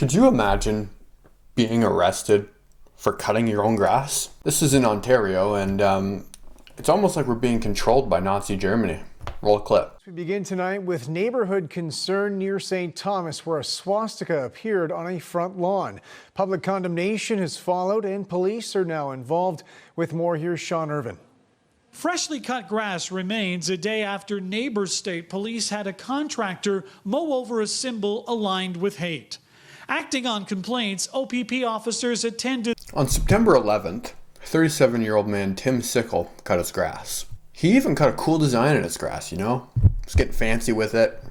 Could you imagine being arrested for cutting your own grass? This is in Ontario, and it's almost like we're being controlled by Nazi Germany. Roll a clip. We begin tonight with neighborhood concern near St. Thomas, where a swastika appeared on a front lawn. Public condemnation has followed, and police are now involved. With more, here's Sean Irvin. Freshly cut grass remains a day after neighbors state police had a contractor mow over a symbol aligned with hate. Acting on complaints, OPP officers attended. On September 11th, 37-year-old man Tim Sickle cut his grass. He even cut a cool design in his grass, you know? Just getting fancy with it.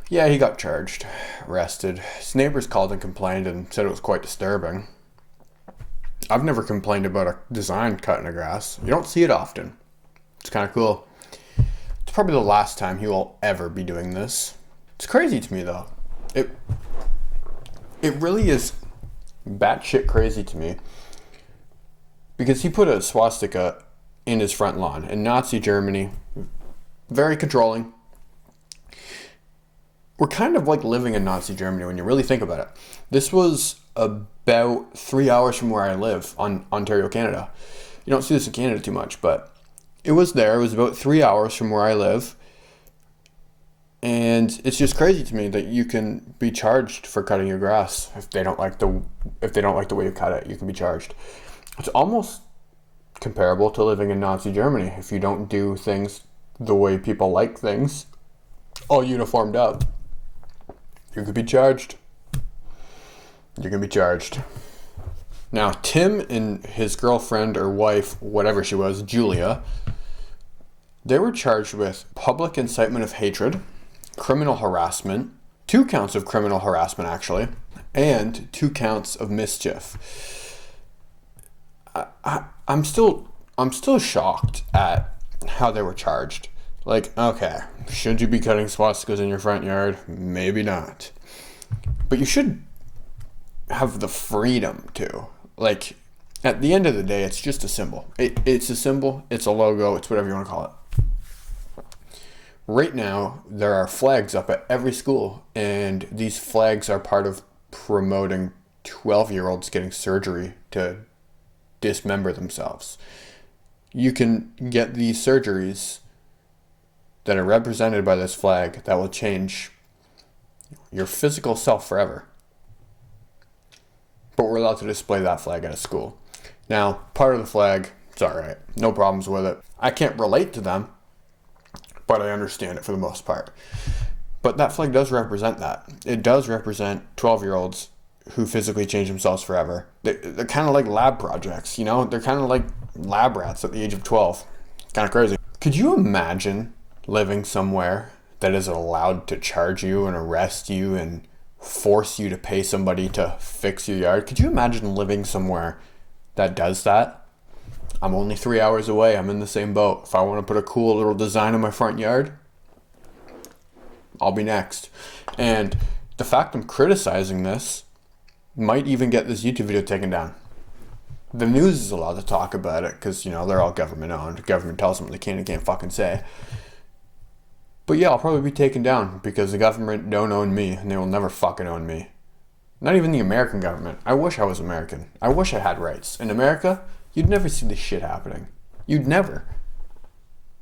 Yeah, he got charged, arrested. His neighbors called and complained and said it was quite disturbing. I've never complained about a design cut in a grass. You don't see it often. It's kind of cool. It's probably the last time he will ever be doing this. It's crazy to me, though. It really is batshit crazy to me. Because he put a swastika in his front lawn. In Nazi Germany, very controlling. We're kind of like living in Nazi Germany when you really think about it. This was about 3 hours from where I live on Ontario, Canada. You don't see this in Canada too much, but it was there. It was about 3 hours from where I live. And it's just crazy to me that you can be charged for cutting your grass. If they don't like the way you cut it, you can be charged. It's almost comparable to living in Nazi Germany. If you don't do things the way people like things, all uniformed up, you could be charged. You can be charged. Now, Tim and his girlfriend or wife, whatever she was, Julia, they were charged with public incitement of hatred, criminal harassment, 2 counts of criminal harassment actually, and 2 counts of mischief. I'm still shocked at how they were charged. Like, okay, should you be cutting swastikas in your front yard? Maybe not. But you should have the freedom to. Like, at the end of the day, it's just a symbol. It's a symbol, it's a logo, it's whatever you want to call it. Right now, there are flags up at every school, and these flags are part of promoting 12-year-olds getting surgery to dismember themselves. You can get these surgeries that are represented by this flag that will change your physical self forever. But we're allowed to display that flag at a school. Now, part of the flag, it's alright. No problems with it. I can't relate to them, but I understand it for the most part. But that flag does represent that. It does represent 12-year-olds who physically change themselves forever. They're kind of like lab projects, you know? They're kind of like lab rats at the age of 12. Kind of crazy. Could you imagine living somewhere that is allowed to charge you and arrest you and force you to pay somebody to fix your yard? Could you imagine living somewhere that does that? I'm only 3 hours away. I'm in the same boat. If I want to put a cool little design in my front yard, I'll be next. And the fact I'm criticizing this might even get this YouTube video taken down. The news is allowed to talk about it because, you know, they're all government owned. The government tells them what they can and can't fucking say. But yeah, I'll probably be taken down because the government don't own me and they will never fucking own me. Not even the American government. I wish I was American. I wish I had rights. In America, you'd never see this shit happening. You'd never.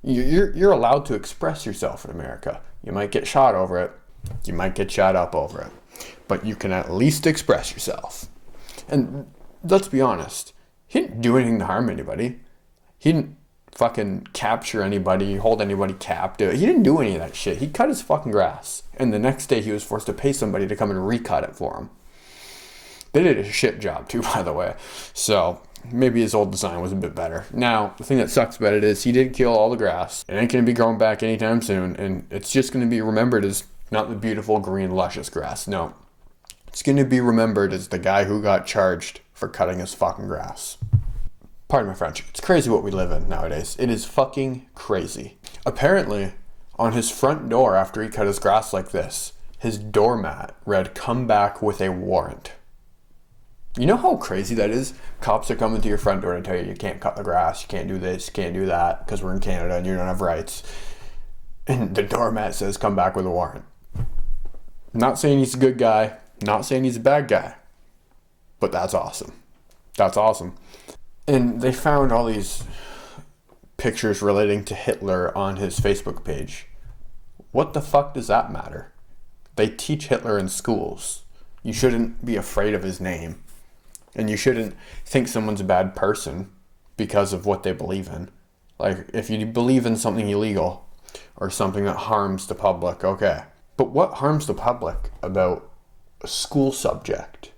You're allowed to express yourself in America. You might get shot over it. You might get shot up over it. But you can at least express yourself. And let's be honest. He didn't do anything to harm anybody. He didn't fucking capture anybody, hold anybody captive. He didn't do any of that shit. He cut his fucking grass. And the next day he was forced to pay somebody to come and recut it for him. They did a shit job too, by the way. So maybe his old design was a bit better. Now, the thing that sucks about it is he did kill all the grass. It ain't going to be growing back anytime soon. And it's just going to be remembered as not the beautiful, green, luscious grass. No. It's going to be remembered as the guy who got charged for cutting his fucking grass. Pardon my French. It's crazy what we live in nowadays. It is fucking crazy. Apparently, on his front door after he cut his grass like this, his doormat read, "Come back with a warrant." You know how crazy that is? Cops are coming to your front door and tell you you can't cut the grass, you can't do this, you can't do that, because we're in Canada and you don't have rights. And the doormat says, "Come back with a warrant." Not saying he's a good guy, not saying he's a bad guy, but that's awesome. That's awesome. And they found all these pictures relating to Hitler on his Facebook page. What the fuck does that matter? They teach Hitler in schools. You shouldn't be afraid of his name. And you shouldn't think someone's a bad person because of what they believe in. Like, if you believe in something illegal or something that harms the public, okay. But what harms the public about a school subject?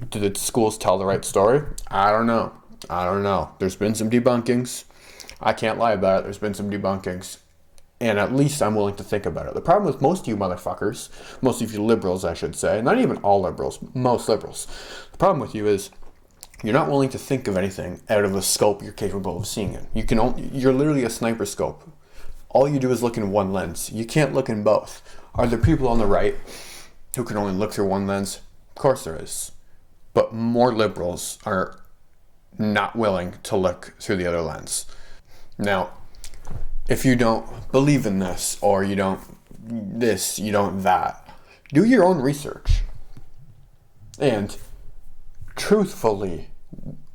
Do the schools tell the right story? I don't know. There's been some debunkings. I can't lie about it. There's been some debunkings. And at least I'm willing to think about it. The problem with most of you motherfuckers, most of you liberals, I should say, not even all liberals, most liberals, the problem with you is you're not willing to think of anything out of the scope you're capable of seeing in. You're literally a sniper scope. All you do is look in one lens. You can't look in both. Are there people on the right who can only look through one lens? Of course there is. But more liberals are not willing to look through the other lens. Now, if you don't believe in this, or you don't this, you don't that, do your own research. And truthfully,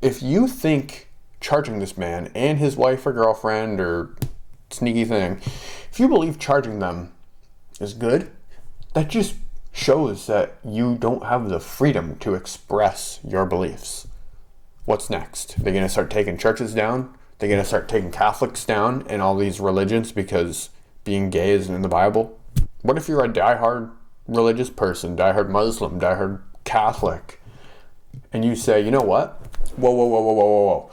if you think charging this man and his wife or girlfriend or sneaky thing, if you believe charging them is good, that just shows that you don't have the freedom to express your beliefs. What's next? They're going to start taking churches down? They're going to start taking Catholics down and all these religions because being gay isn't in the Bible? What if you're a diehard religious person, diehard Muslim, diehard Catholic, and you say, you know what? Whoa.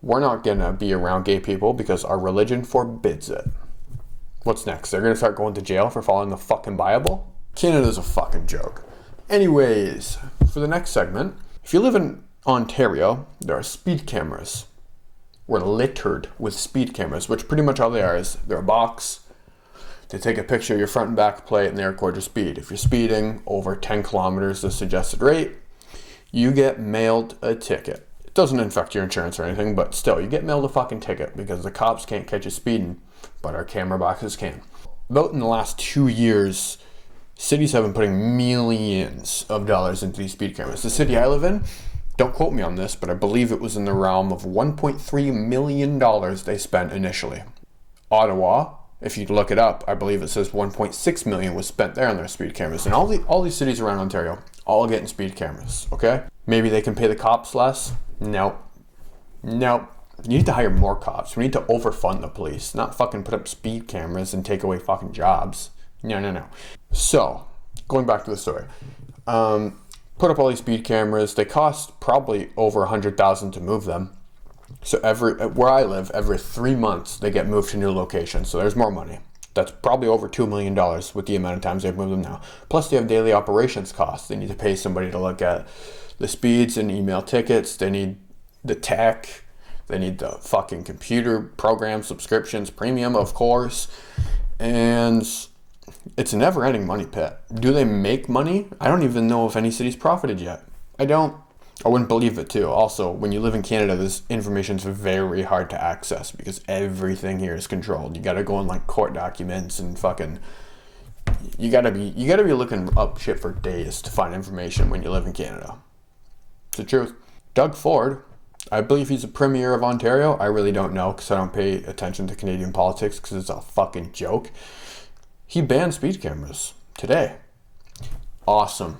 We're not going to be around gay people because our religion forbids it. What's next? They're going to start going to jail for following the fucking Bible? Canada's a fucking joke. Anyways, for the next segment, if you live in Ontario, there are speed cameras. We're littered with speed cameras, which pretty much all they are is they're a box. They take a picture of your front and back plate and they record your speed. If you're speeding over 10 kilometers the suggested rate, you get mailed a ticket. It doesn't affect your insurance or anything, but still, you get mailed a fucking ticket because the cops can't catch you speeding, but our camera boxes can. About in the last 2 years, cities have been putting millions of dollars into these speed cameras. The city I live in, don't quote me on this, but I believe it was in the realm of $1.3 million they spent initially. Ottawa, if you look it up, I believe it says 1.6 million was spent there on their speed cameras. And all these cities around Ontario, all getting speed cameras, okay? Maybe they can pay the cops less? Nope. You need to hire more cops. We need to overfund the police, not fucking put up speed cameras and take away fucking jobs. No. So, going back to the story. Put up all these speed cameras. They cost probably over $100,000 to move them. So where I live, every 3 months they get moved to new locations. So there's more money. That's probably over $2 million with the amount of times they've moved them now. Plus they have daily operations costs. They need to pay somebody to look at the speeds and email tickets. They need the tech. They need the fucking computer program subscriptions, premium, of course. And it's a never-ending money pit. Do they make money? I don't even know if any city's profited yet. I wouldn't believe it too. Also, when you live in Canada, this information's very hard to access because everything here is controlled. You gotta go on like court documents and fucking you gotta be looking up shit for days to find information when you live in Canada. It's the truth. Doug Ford, I believe he's the premier of Ontario. I really don't know because I don't pay attention to Canadian politics because it's a fucking joke. He banned speed cameras today. Awesome.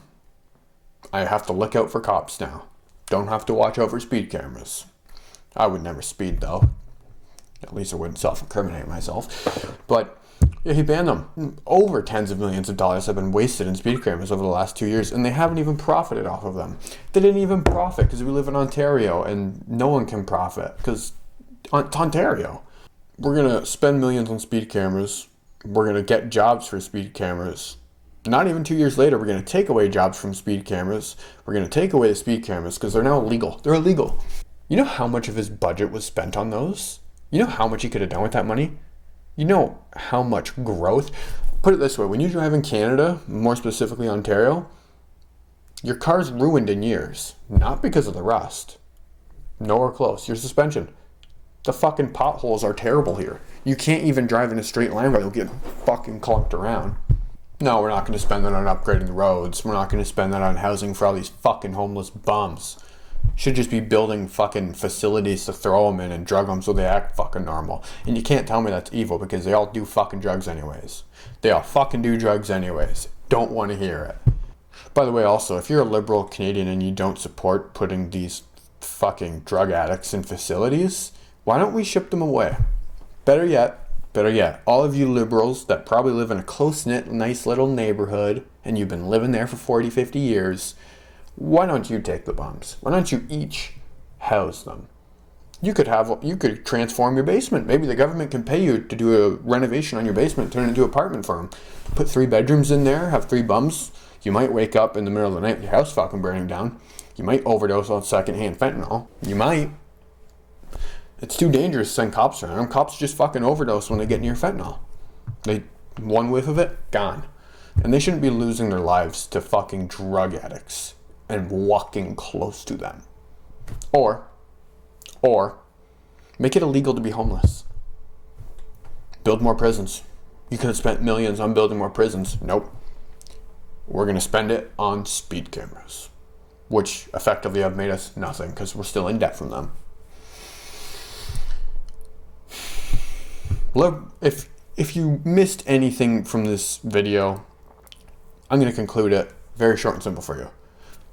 I have to look out for cops now. Don't have to watch out for speed cameras. I would never speed though. At least I wouldn't self-incriminate myself. But yeah, he banned them. Over tens of millions of dollars have been wasted in speed cameras over the last 2 years, and they haven't even profited off of them. They didn't even profit because we live in Ontario, and no one can profit because it's Ontario. We're going to spend millions on speed cameras. We're going to get jobs for speed cameras. Not even 2 years later, we're going to take away jobs from speed cameras. We're going to take away the speed cameras because they're now illegal. They're illegal. You know how much of his budget was spent on those? You know how much he could have done with that money? You know how much growth? Put it this way, when you drive in Canada, more specifically Ontario, your car's ruined in years. Not because of the rust. Nowhere close. Your suspension. The fucking potholes are terrible here. You can't even drive in a straight line where you'll get fucking clunked around. No, we're not going to spend that on upgrading the roads. We're not going to spend that on housing for all these fucking homeless bums. Should just be building fucking facilities to throw them in and drug them so they act fucking normal. And you can't tell me that's evil because they all do fucking drugs anyways. They all fucking do drugs anyways. Don't want to hear it. By the way, also, if you're a liberal Canadian and you don't support putting these fucking drug addicts in facilities, why don't we ship them away? Better yet, all of you liberals that probably live in a close-knit, nice little neighborhood and you've been living there for 40, 50 years, why don't you take the bums? Why don't you each house them? You could transform your basement. Maybe the government can pay you to do a renovation on your basement, turn it into an apartment for them. Put 3 bedrooms in there, have 3 bums. You might wake up in the middle of the night with your house fucking burning down. You might overdose on secondhand fentanyl. You might. It's too dangerous to send cops around. Cops just fucking overdose when they get near fentanyl. One whiff of it, gone. And they shouldn't be losing their lives to fucking drug addicts and walking close to them. Or make it illegal to be homeless. Build more prisons. You could have spent millions on building more prisons. Nope. We're going to spend it on speed cameras, which effectively have made us nothing because we're still in debt from them. If you missed anything from this video, I'm going to conclude it very short and simple for you.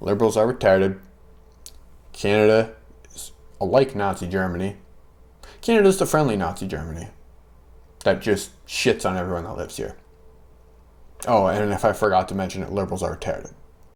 Liberals are retarded. Canada is like Nazi Germany. Canada's the friendly Nazi Germany that just shits on everyone that lives here. Oh, and if I forgot to mention it, liberals are retarded.